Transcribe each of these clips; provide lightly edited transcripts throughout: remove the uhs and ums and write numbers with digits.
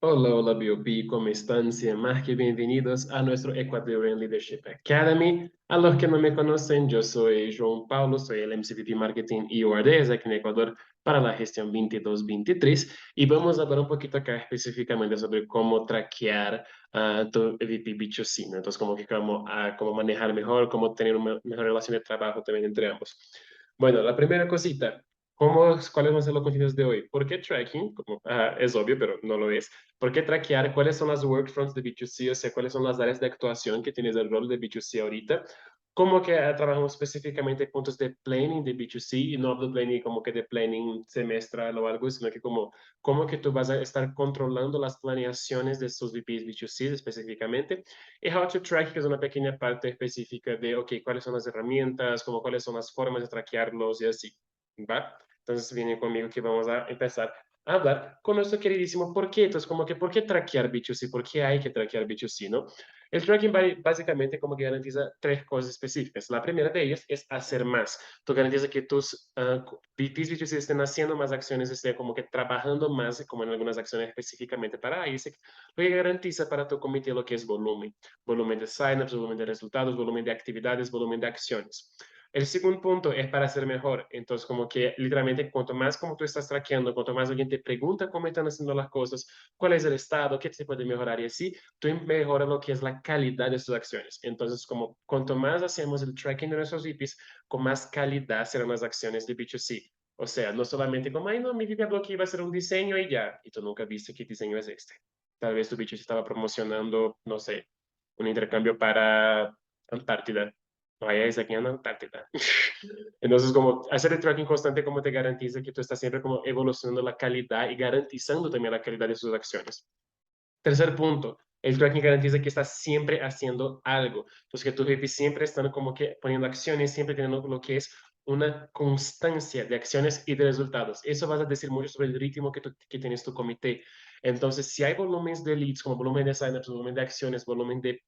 Hola, hola BOP, ¿cómo están? Sean más que bienvenidos a nuestro Ecuadorian Leadership Academy. A los que no me conocen, yo soy João Paulo, soy el MCVP Marketing y URDs aquí en Ecuador para la gestión 22-23 y vamos a hablar un poquito acá específicamente sobre cómo traquear tu VP B2C, ¿no? Entonces, cómo manejar mejor, cómo tener una mejor relación de trabajo también entre ambos. Bueno, la primera cosita. ¿Cuáles van a ser los contenidos de hoy? ¿Por qué tracking? Es obvio, pero no lo es. ¿Por qué traquear? ¿Cuáles son las workfronts de B2C? O sea, ¿cuáles son las áreas de actuación que tienes el rol de B2C ahorita? ¿Cómo que trabajamos específicamente puntos de planning de B2C? Y no hablo de planning como que de planning semestral o algo, sino que cómo que tú vas a estar controlando las planeaciones de sus VPs B2C específicamente. Y How to Track, que es una pequeña parte específica de, ok, cuáles son las herramientas, como cuáles son las formas de traquearlos y así. ¿Va? Entonces viene conmigo que vamos a empezar a hablar con nuestro queridísimo por qué. Entonces, como que, ¿por qué traquear B2C? ¿Por qué hay que traquear B2C, no? El tracking básicamente como que garantiza tres cosas específicas. La primera de ellas es hacer más. Tú garantiza que tus VPs B2C estén haciendo más acciones, estén como que trabajando más, como en algunas acciones específicamente para ISEC, lo que garantiza para tu comité lo que es volumen. Volumen de signups, volumen de resultados, volumen de actividades, volumen de acciones. El segundo punto es para ser mejor. Entonces, como que literalmente, cuanto más como tú estás traqueando, cuanto más alguien te pregunta cómo están haciendo las cosas, cuál es el estado, qué se puede mejorar y así, tú mejoras lo que es la calidad de tus acciones. Entonces, como cuanto más hacemos el tracking de nuestros VPs, con más calidad serán las acciones de B2C. O sea, no solamente como, ay, no, mi VP habló que iba a hacer un diseño y ya, y tú nunca viste qué diseño es este. Tal vez tu B2C estaba promocionando, no sé, un intercambio para Antártida. Vaya, es aquí en Antártida. Entonces, como hacer el tracking constante, como te garantiza que tú estás siempre como evolucionando la calidad y garantizando también la calidad de sus acciones. Tercer punto, el tracking garantiza que estás siempre haciendo algo. Entonces, que tus VP siempre están como que poniendo acciones, siempre teniendo lo que es una constancia de acciones y de resultados. Eso vas a decir mucho sobre el ritmo que tienes tu comité. Entonces, si hay volúmenes de leads, como volumen de signups, volumen de acciones, volumen de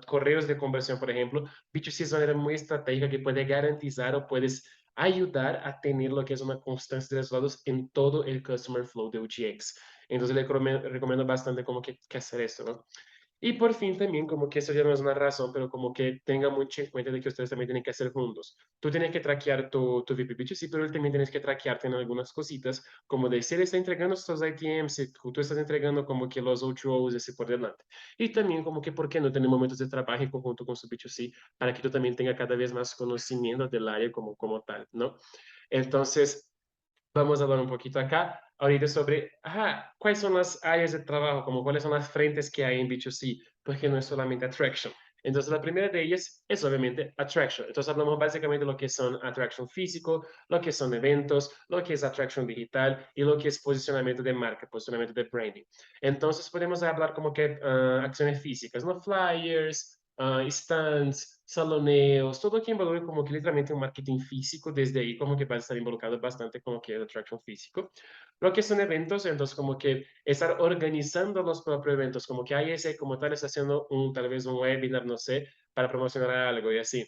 correos de conversión, por ejemplo, B2C es una manera muy estratégica que puede garantizar o puedes ayudar a tener lo que es una constancia de resultados en todo el customer flow de UGX. Entonces le recomiendo bastante como que hacer esto, ¿no? Y por fin también como que eso ya no es una razón, pero como que tenga mucho en cuenta de que ustedes también tienen que hacer juntos. Tú tienes que traquear tu VP sí, pero él también tienes que traquearte en algunas cositas, como de si él está entregando estos ITMs, si tú estás entregando como que los O2Os y así por delante. Y también como que por qué no tener momentos de trabajo en conjunto con su B2C para que tú también tengas cada vez más conocimiento del área como tal, ¿no? Entonces, vamos a hablar un poquito acá ahorita sobre, cuáles son las áreas de trabajo, como cuáles son las frentes que hay en B2C, porque no es solamente attraction. Entonces, la primera de ellas es obviamente attraction. Entonces, hablamos básicamente de lo que son attraction físico, lo que son eventos, lo que es attraction digital y lo que es posicionamiento de marca, posicionamiento de branding. Entonces, podemos hablar como que acciones físicas, ¿no? Flyers, stands, saloneos, todo que involucre como que literalmente un marketing físico, desde ahí como que va a estar involucrado bastante como que el attraction físico. Lo que son eventos, entonces como que estar organizando los propios eventos, como que ese como tal está haciendo tal vez un webinar, no sé, para promocionar algo y así.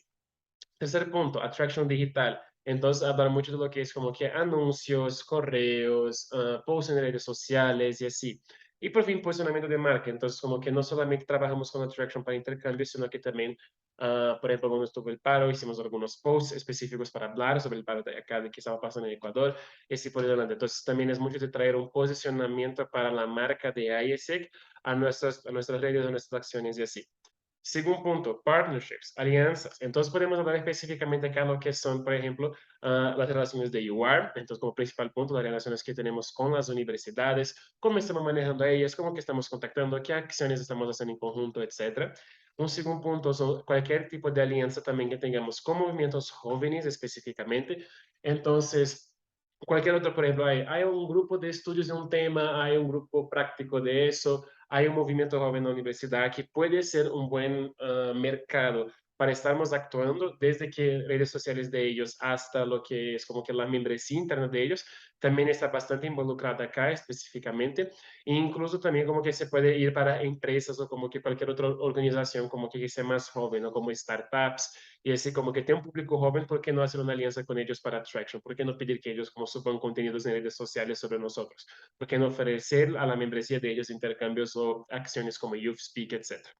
Tercer punto, attraction digital. Entonces, hablar mucho de lo que es como que anuncios, correos, posts en redes sociales y así. Y por fin, posicionamiento de marca. Entonces, como que no solamente trabajamos con attraction para intercambio, sino que también, por ejemplo, cuando estuvo el paro, hicimos algunos posts específicos para hablar sobre el paro de acá, de qué estaba pasando en Ecuador, y así por delante. Entonces, también es mucho de traer un posicionamiento para la marca de ISEC a nuestras redes, a nuestras acciones y así. Segundo punto, partnerships, alianzas. Entonces podemos hablar específicamente acá lo que son, por ejemplo, las relaciones de UR. Entonces, como principal punto, las relaciones que tenemos con las universidades, cómo estamos manejando a ellas, cómo que estamos contactando, qué acciones estamos haciendo en conjunto, etcétera. Un segundo punto son cualquier tipo de alianza también que tengamos con movimientos jóvenes específicamente. Entonces, cualquier otro, por ejemplo, hay un grupo de estudios de un tema, hay un grupo práctico de eso, hay un movimiento joven en la universidad que puede ser un buen mercado para estarmos actuando desde que redes sociales de ellos hasta lo que es como que la membresía interna de ellos, también está bastante involucrada acá específicamente, e incluso también como que se puede ir para empresas o como que cualquier otra organización como que sea más joven, o como startups, y así como que tiene un público joven, ¿por qué no hacer una alianza con ellos para Traction? ¿Por qué no pedir que ellos como suban contenidos en redes sociales sobre nosotros? ¿Por qué no ofrecer a la membresía de ellos intercambios o acciones como Youth Speak, etcétera?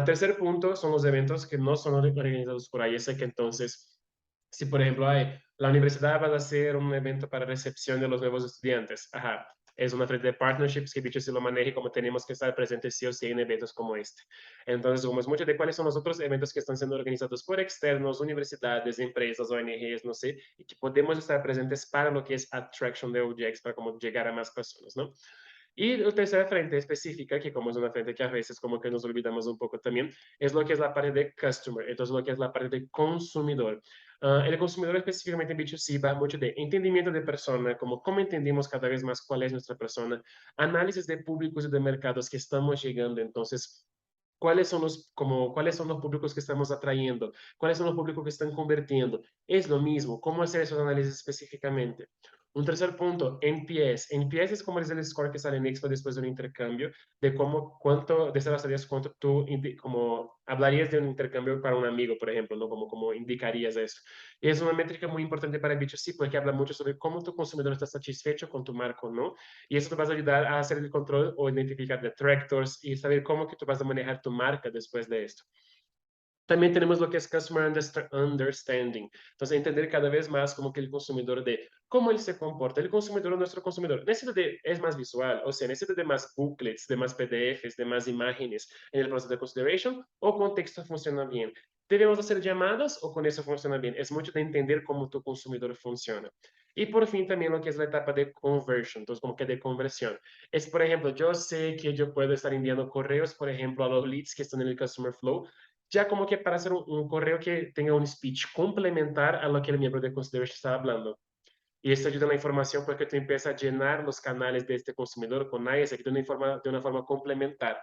Tercer punto son los eventos que no son organizados por IESEC, que entonces, si por ejemplo la universidad va a hacer un evento para recepción de los nuevos estudiantes, ajá, es una red de partnerships que bicho se lo maneje como tenemos que estar presentes sí o sí en eventos como este. Entonces, como es mucho de cuáles son los otros eventos que están siendo organizados por externos, universidades, empresas, ONGs, no sé, y que podemos estar presentes para lo que es attraction de OJX, para como llegar a más personas, ¿no? Y la tercera frente específica, que como es una frente que a veces como que nos olvidamos un poco también, es lo que es la parte de customer, entonces lo que es la parte de consumidor. El consumidor específicamente en B2C va mucho de entendimiento de persona, como cómo entendimos cada vez más cuál es nuestra persona, análisis de públicos y de mercados que estamos llegando, entonces cuáles son los públicos que estamos atrayendo, cuáles son los públicos que están convirtiendo. Es lo mismo, cómo hacer esos análisis específicamente. Un tercer punto, NPS. NPS es como es el score que sale en Expo después de un intercambio, de cómo, cuánto desarrollarías, cuánto tú, como hablarías de un intercambio para un amigo, por ejemplo, ¿no? Como indicarías eso. Y es una métrica muy importante para el B2C porque habla mucho sobre cómo tu consumidor está satisfecho con tu marca o no. Y eso te va a ayudar a hacer el control o identificar detractors y saber cómo que tú vas a manejar tu marca después de esto. También tenemos lo que es Customer Understanding. Entonces, entender cada vez más como que el consumidor de cómo él se comporta. El consumidor, nuestro consumidor, necesita de, es más visual, o sea, necesita de más booklets, de más PDFs, de más imágenes en el proceso de consideration, o con texto funciona bien. ¿Debemos hacer llamadas o con eso funciona bien? Es mucho de entender cómo tu consumidor funciona. Y por fin también lo que es la etapa de conversion, entonces como que de conversión. Es, por ejemplo, yo sé que yo puedo estar enviando correos, por ejemplo, a los leads que están en el Customer Flow, ya como que para hacer un correo que tenga un speech complementar a lo que el miembro de consideration está hablando. Y esto ayuda a la información porque tú empiezas a llenar los canales de este consumidor con IES de una forma complementar.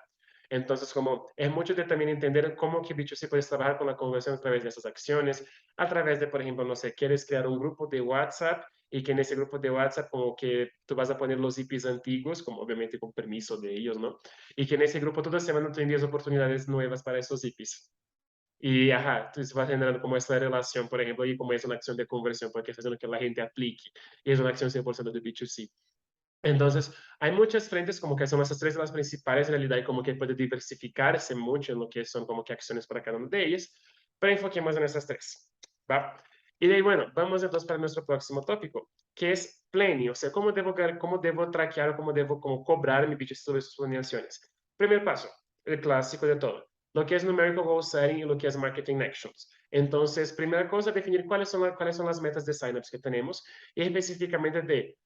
Entonces, como es mucho de también entender cómo que B2C puedes trabajar con la conversión a través de esas acciones, a través de, por ejemplo, no sé, quieres crear un grupo de WhatsApp y que en ese grupo de WhatsApp como que tú vas a poner los IPs antiguos, como obviamente con permiso de ellos, ¿no? Y que en ese grupo toda semana tú envías oportunidades nuevas para esos IPs. Y, ajá, entonces va generando como esa relación, por ejemplo, y como es una acción de conversión, porque está haciendo que la gente aplique, y es una acción 100% de B2C. Entonces, hay muchas frentes como que son esas tres las principales en realidad y como que puede diversificarse mucho en lo que son como que acciones para cada una de ellas, pero enfoquemos en esas tres, ¿va? Y de ahí, bueno, vamos entonces para nuestro próximo tópico, que es planning, o sea, cómo debo traquear o cómo debo como cobrar mi B2C sobre sus planeaciones. Primer paso, el clásico de todo, lo que es numerical goal setting y lo que es marketing actions. Entonces, primera cosa, definir cuáles son las metas de signups que tenemos y específicamente de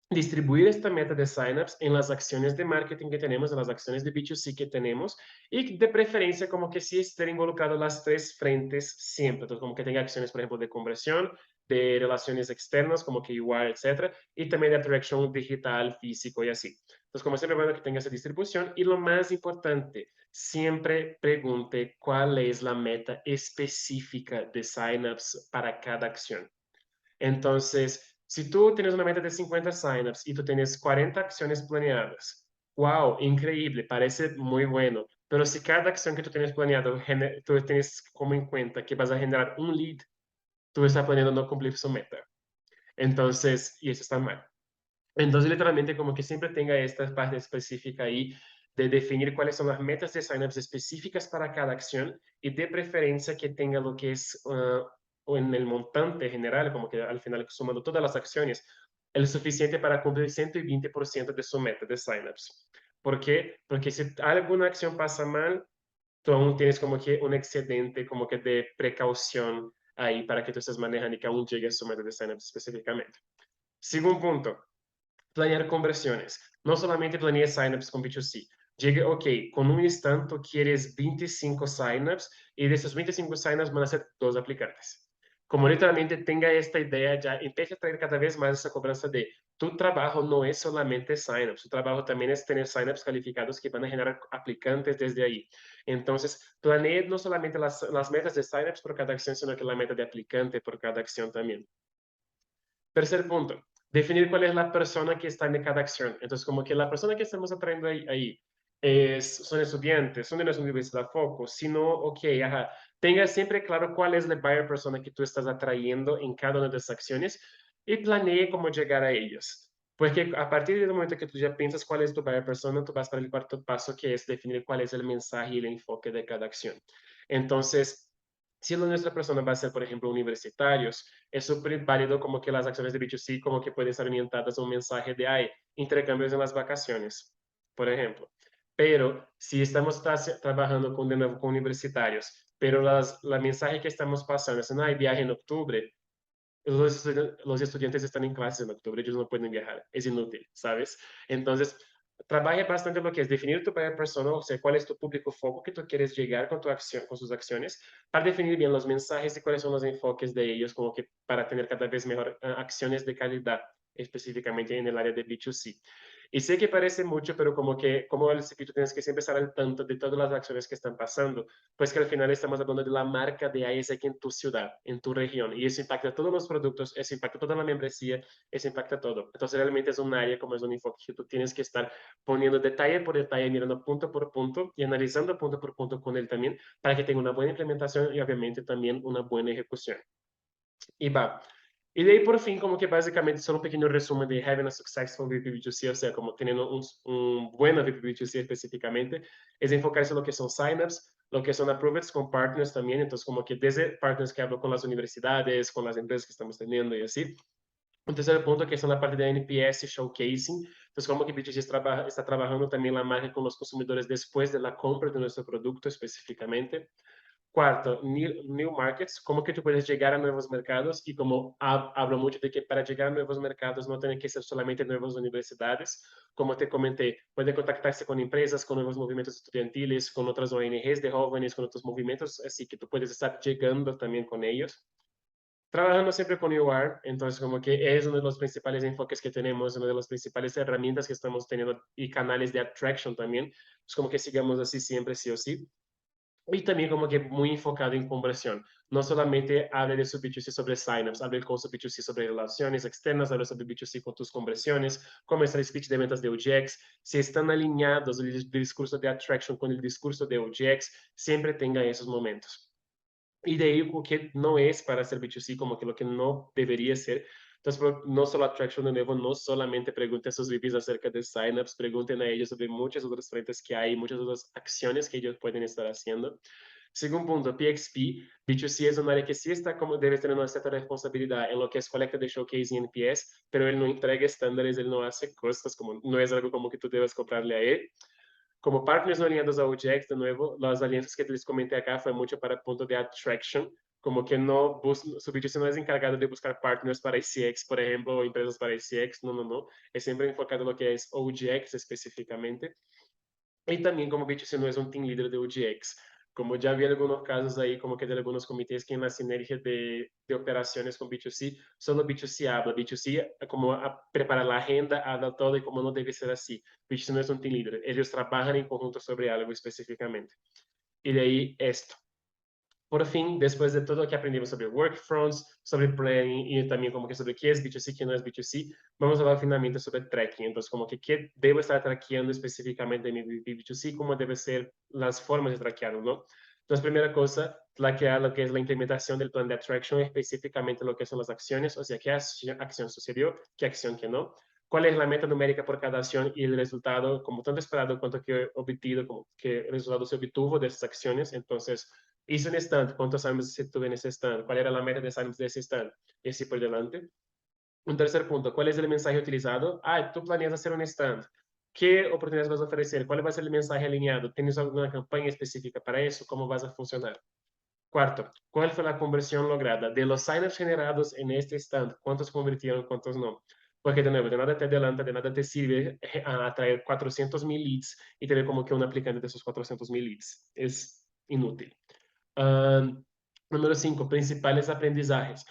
distribuir esta meta de signups en las acciones de marketing que tenemos, en las acciones de B2C que tenemos y de preferencia como que sí estén involucrados las tres frentes siempre. Entonces, como que tenga acciones, por ejemplo, de conversión, de relaciones externas como que UI, etcétera, y también de atracción digital, físico y así. Entonces, como siempre, bueno, que tenga esa distribución y lo más importante, siempre pregunte cuál es la meta específica de signups para cada acción. Entonces, si tú tienes una meta de 50 signups y tú tienes 40 acciones planeadas, wow, increíble, parece muy bueno. Pero si cada acción que tú tienes planeado, tú tienes como en cuenta que vas a generar un lead, tú estás planeando no cumplir su meta. Entonces, y eso está mal. Entonces, literalmente, como que siempre tenga esta parte específica ahí de definir cuáles son las metas de signups específicas para cada acción y de preferencia que tenga lo que es, o en el montante general, como que al final sumando todas las acciones, el suficiente para cumplir 120% de su meta de signups. ¿Por qué? Porque si alguna acción pasa mal, tú aún tienes como que un excedente como que de precaución ahí para que tú estés manejando y que aún llegue a su meta de signups específicamente. Segundo punto, planear conversiones. No solamente planees signups con B2C. Llegue, ok, con un instante quieres 25 signups y de esos 25 signups van a ser dos aplicantes. Como literalmente tenga esta idea, ya empiece a traer cada vez más esa cobranza de tu trabajo no es solamente signups, tu trabajo también es tener signups calificados que van a generar aplicantes desde ahí. Entonces, planee no solamente las metas de signups por cada acción, sino que la meta de aplicante por cada acción también. Tercer punto, definir cuál es la persona que está en cada acción. Entonces, como que la persona que estamos atrayendo ahí son estudiantes, son de nuestra universidad foco, sino, ok, ajá, tenga siempre claro cuál es la buyer persona que tú estás atrayendo en cada una de esas acciones y planee cómo llegar a ellos. Porque a partir del momento que tú ya piensas cuál es tu buyer persona, tú vas para el cuarto paso, que es definir cuál es el mensaje y el enfoque de cada acción. Entonces, si nuestra persona va a ser, por ejemplo, universitarios, es súper válido como que las acciones de B2C como que pueden estar orientadas a un mensaje de, ay, intercambios en las vacaciones, por ejemplo. Pero si estamos trabajando con, de nuevo con universitarios, pero la mensaje que estamos pasando es, no hay viaje en octubre, los estudiantes están en clases en octubre, ellos no pueden viajar, es inútil, ¿sabes? Entonces, trabaje bastante lo que es definir tu buyer persona, o sea, cuál es tu público foco que tú quieres llegar con tu acción, con sus acciones, para definir bien los mensajes y cuáles son los enfoques de ellos, como que para tener cada vez mejor acciones de calidad, específicamente en el área de B2C. Y sé que parece mucho, pero como que, como el que tú tienes que siempre estar al tanto de todas las acciones que están pasando, pues que al final estamos hablando de la marca de Isaac en tu ciudad, en tu región, y eso impacta todos los productos, eso impacta toda la membresía, eso impacta todo. Entonces realmente es un área como es un enfoque que tú tienes que estar poniendo detalle por detalle, mirando punto por punto y analizando punto por punto con él también, para que tenga una buena implementación y obviamente también una buena ejecución. Y va. Y de ahí por fin, como que básicamente solo un pequeño resumen de having a successful VP2C, o sea, como teniendo un buen VP2C específicamente, es enfocarse en lo que son signups, lo que son approveds con partners también, entonces como que desde partners que hablo con las universidades, con las empresas que estamos teniendo y así. Un tercer punto que es la parte de NPS showcasing, entonces como que B2C está trabajando también la marca con los consumidores después de la compra de nuestro producto específicamente. Cuarto, new markets, cómo que tú puedes llegar a nuevos mercados y como hablo mucho de que para llegar a nuevos mercados no tienen que ser solamente nuevas universidades, como te comenté, puede contactarse con empresas, con nuevos movimientos estudiantiles, con otras ONGs de jóvenes, con otros movimientos, así que tú puedes estar llegando también con ellos. Trabajando siempre con UR, entonces como que es uno de los principales enfoques que tenemos, una de las principales herramientas que estamos teniendo y canales de attraction también, pues como que sigamos así siempre, sí o sí. Y también como que muy enfocado en conversión. No solamente hable de su B2C sobre signups, hable con su B2C sobre relaciones externas, hable sobre B2C con tus conversiones, cómo es el speech de ventas de OGX. Si están alineados el discurso de attraction con el discurso de OGX, siempre tenga esos momentos. Y de ahí o que no es para ser B2C, como que lo que no debería ser. Entonces, no solo Attraction de nuevo, no solamente pregunten a sus VPs acerca de signups, pregunten a ellos sobre muchas otras frentes que hay, muchas otras acciones que ellos pueden estar haciendo. Segundo punto, PXP, B2C es un área que sí está como debe tener una cierta responsabilidad en lo que es colecta de showcase y NPS, pero él no entrega estándares, él no hace cosas, como no es algo como que tú debes comprarle a él. Como partners no aliados a OGX, de nuevo, las alianzas que les comenté acá fue mucho para el punto de attraction, como que no su B2C no es encargado de buscar partners para ICX, por ejemplo, o empresas para ICX, no, no, no, es siempre enfocado en lo que es OGX específicamente. Y también como B2C no es un team leader de UGX. Como ya vi algunos casos ahí, como que de algunos comités que en la sinergia de operaciones con B2C, solo B2C habla, B2C como prepara la agenda, habla todo y como no debe ser así. B2C no es un team leader, ellos trabajan en conjunto sobre algo específicamente. Y de ahí esto. Por fin, después de todo lo que aprendimos sobre workfronts, sobre planning y también como que sobre qué es B2C, qué no es B2C, vamos a hablar finalmente sobre tracking. Entonces, como que qué debo estar trackeando específicamente en mi B2C, cómo deben ser las formas de trackearlo, ¿no? Entonces, primera cosa, trackear lo que es la implementación del plan de attraction, específicamente lo que son las acciones, o sea, qué acción sucedió, qué acción que no, cuál es la meta numérica por cada acción y el resultado, como tanto esperado cuanto que obtenido, como que el resultado se obtuvo de esas acciones. Entonces, hice un stand, cuántos años se tuve en ese stand, cuál era la meta de años de ese stand, y así por delante. Un tercer punto, ¿cuál es el mensaje utilizado? Ah, tú planeas hacer un stand. ¿Qué oportunidades vas a ofrecer? ¿Cuál va a ser el mensaje alineado? ¿Tienes alguna campaña específica para eso? ¿Cómo vas a funcionar? Cuarto, ¿cuál fue la conversión lograda? De los signups generados en este stand, ¿cuántos convirtieron, cuántos no? Porque de nuevo, de nada te adelanta, de nada te sirve atraer 400,000 leads y tener como que un aplicante de esos 400,000 leads. Es inútil. Um, número 5, principales aprendizajes.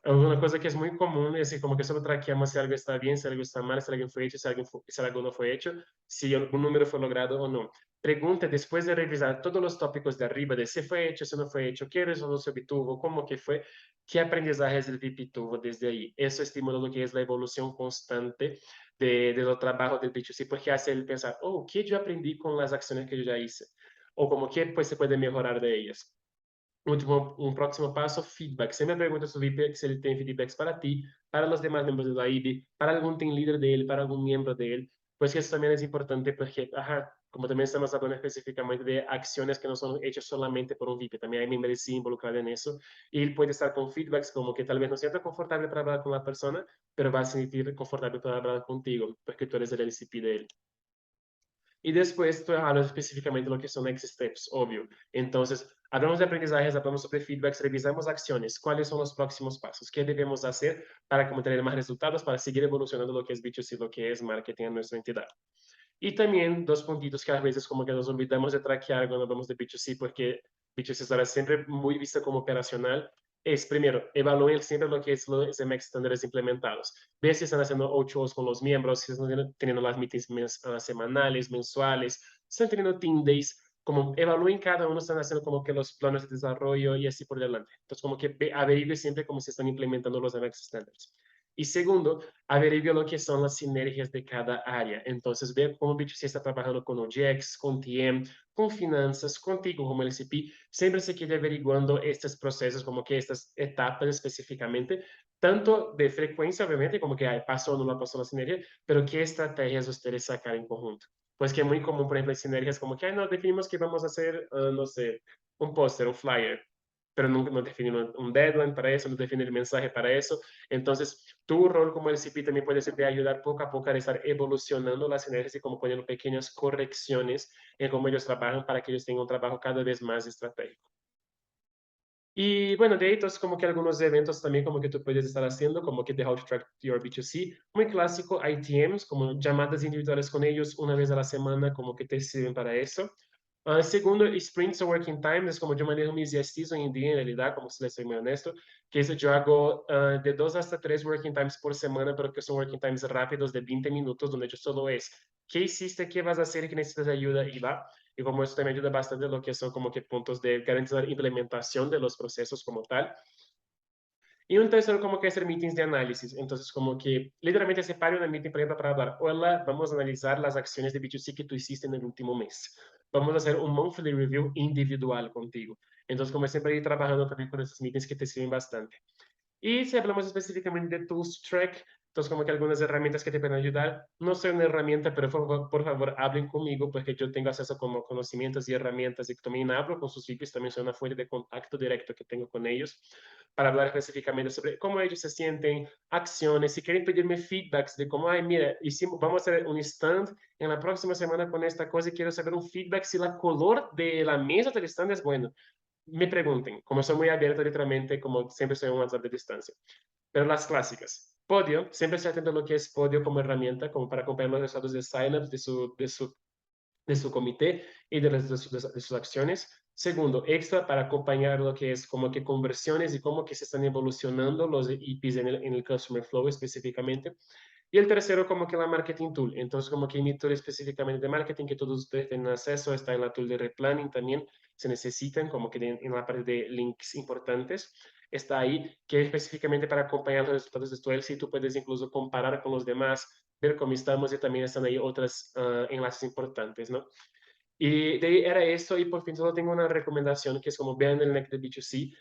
Una cosa que es muy común es decir, como que solo traqueamos si algo está bien, si algo está mal, si algo fue hecho, si algo no fue hecho, si algún número fue logrado o no. Pregunte después de revisar todos los tópicos de arriba, de si fue hecho, si no fue hecho, qué resultado se obtuvo, cómo que fue. ¿Qué aprendizajes el VP tuvo desde ahí? Eso estimula lo que es la evolución constante de los trabajos del B2C, porque hace él pensar, oh, ¿qué yo aprendí con las acciones que yo ya hice? O como que pues se puede mejorar de ellas. Un próximo paso, feedback. Sempre pergunta se o VIP, se ele tem feedbacks para ti, para os demais membros da IB, para algum team leader dele, para algum membro dele, pues que isso também é importante porque, ajá, como também estamos falando especificamente de acciones que não são hechas solamente por um VIP, também hay membresía involucrada nisso, e ele pode estar com feedbacks como que tal vez não sienta confortável para falar com a persona, pero vai se sentir confortável para falar contigo, porque tu eres el LCP dele. Y después tú hablas específicamente de lo que son next steps, obvio. Entonces, hablamos de aprendizajes, hablamos sobre feedbacks, revisamos acciones, cuáles son los próximos pasos, qué debemos hacer para como tener más resultados, para seguir evolucionando lo que es B2C, lo que es marketing en nuestra entidad. Y también dos puntitos que a veces como que nos olvidamos de traquear cuando hablamos de B2C, porque B2C estará siempre muy vista como operacional. Es, primero, evalúen siempre lo que es los MX estándares implementados. Ver si están haciendo O2Os con los miembros, si están teniendo las meetings semanales, mensuales, si están teniendo team days, como evalúen cada uno, están haciendo como que los planes de desarrollo y así por delante. Entonces, como que averigüe siempre cómo se están implementando los MX estándares. Y segundo, averigüe lo que son las sinergias de cada área. Entonces, ver cómo B2C está trabajando con OGX, con TM, con finanzas, contigo como LCP. Siempre se quede averiguando estos procesos, como que estas etapas específicamente, tanto de frecuencia, obviamente, como que pasó o no la pasó la sinergia, pero qué estrategias ustedes sacar en conjunto. Pues que es muy común, por ejemplo, en sinergias como que, no, definimos que vamos a hacer, no sé, un póster, un flyer, pero no definimos un deadline para eso, no definir el mensaje para eso. Entonces, tu rol como LCP también puede ser de ayudar poco a poco a estar evolucionando las sinergias y como poniendo pequeñas correcciones en cómo ellos trabajan para que ellos tengan un trabajo cada vez más estratégico. Y bueno, de ahí, entonces, como que algunos eventos también como que tú puedes estar haciendo, como que de How to Track Your B2C, muy clásico, ITMs, como llamadas individuales con ellos una vez a la semana, como que te sirven para eso. Segundo, sprints o working time, es como yo manejo mis STs hoy en día, en realidad, como si les soy muy honesto, que eso yo hago de 2 hasta 3 working times por semana, pero que son working times rápidos de 20 minutos, donde yo solo es, ¿qué hiciste? ¿Qué vas a hacer? ¿Qué necesitas ayuda? Y va. Y como eso también ayuda bastante lo que son como que puntos de garantizar implementación de los procesos como tal. Y un tercero como que hacer meetings de análisis. Entonces como que literalmente separe una meeting por ejemplo, para hablar, hola, vamos a analizar las acciones de B2C que tú hiciste en el último mes. Vamos a hacer un monthly review individual contigo. Entonces como siempre ir trabajando también con esos meetings que te sirven bastante. Y si hablamos específicamente de Tools Track, entonces como que algunas herramientas que te pueden ayudar, no soy una herramienta, pero por favor hablen conmigo porque yo tengo acceso como conocimientos y herramientas y también hablo con sus VIPs, también soy una fuente de contacto directo que tengo con ellos para hablar específicamente sobre cómo ellos se sienten, acciones, si quieren pedirme feedbacks de cómo, ay, mira, hicimos, vamos a hacer un stand en la próxima semana con esta cosa y quiero saber un feedback si la color de la mesa del stand es bueno. Me pregunten, como soy muy abierto literalmente, como siempre soy un WhatsApp de distancia. Pero las clásicas. Podio, siempre se atento a lo que es Podio como herramienta, como para acompañar los resultados de sign-ups de su comité y de sus acciones. Segundo, Extra para acompañar lo que es como que conversiones y cómo que se están evolucionando los EPs en el Customer Flow específicamente. Y el tercero, como que la Marketing Tool. Entonces, como que mi tool específicamente de marketing, que todos ustedes tienen acceso, está en la tool de replanning también, se necesitan, como que en la parte de links importantes, está ahí, que es específicamente para acompañar los resultados de tu LC, tú puedes incluso comparar con los demás, ver cómo estamos y también están ahí otras enlaces importantes, ¿no? Y de ahí era eso, y por fin solo tengo una recomendación, que es como vean el NEC de B2C,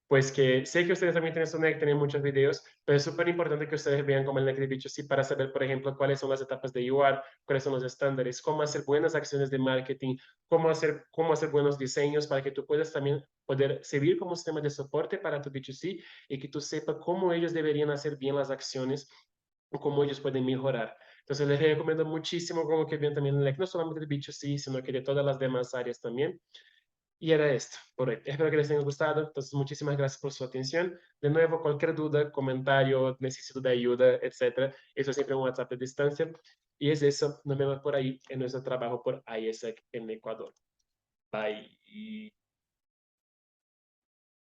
pues que sé que ustedes también tienen su NEC, tienen muchos videos, pero es súper importante que ustedes vean como el NEC de B2C para saber, por ejemplo, cuáles son las etapas de UR, cuáles son los estándares, cómo hacer buenas acciones de marketing, cómo hacer buenos diseños para que tú puedas también poder servir como sistema de soporte para tu B2C y que tú sepas cómo ellos deberían hacer bien las acciones o cómo ellos pueden mejorar. Entonces les recomiendo muchísimo como que vean también el NEC, no solamente de B2C, sino que de todas las demás áreas también. Y era esto por hoy. Espero que les haya gustado. Entonces, muchísimas gracias por su atención. De nuevo, cualquier duda, comentario, necesito de ayuda, etcétera, eso es siempre un WhatsApp de distancia. Y es eso. Nos vemos por ahí en nuestro trabajo por ISEC en Ecuador. Bye.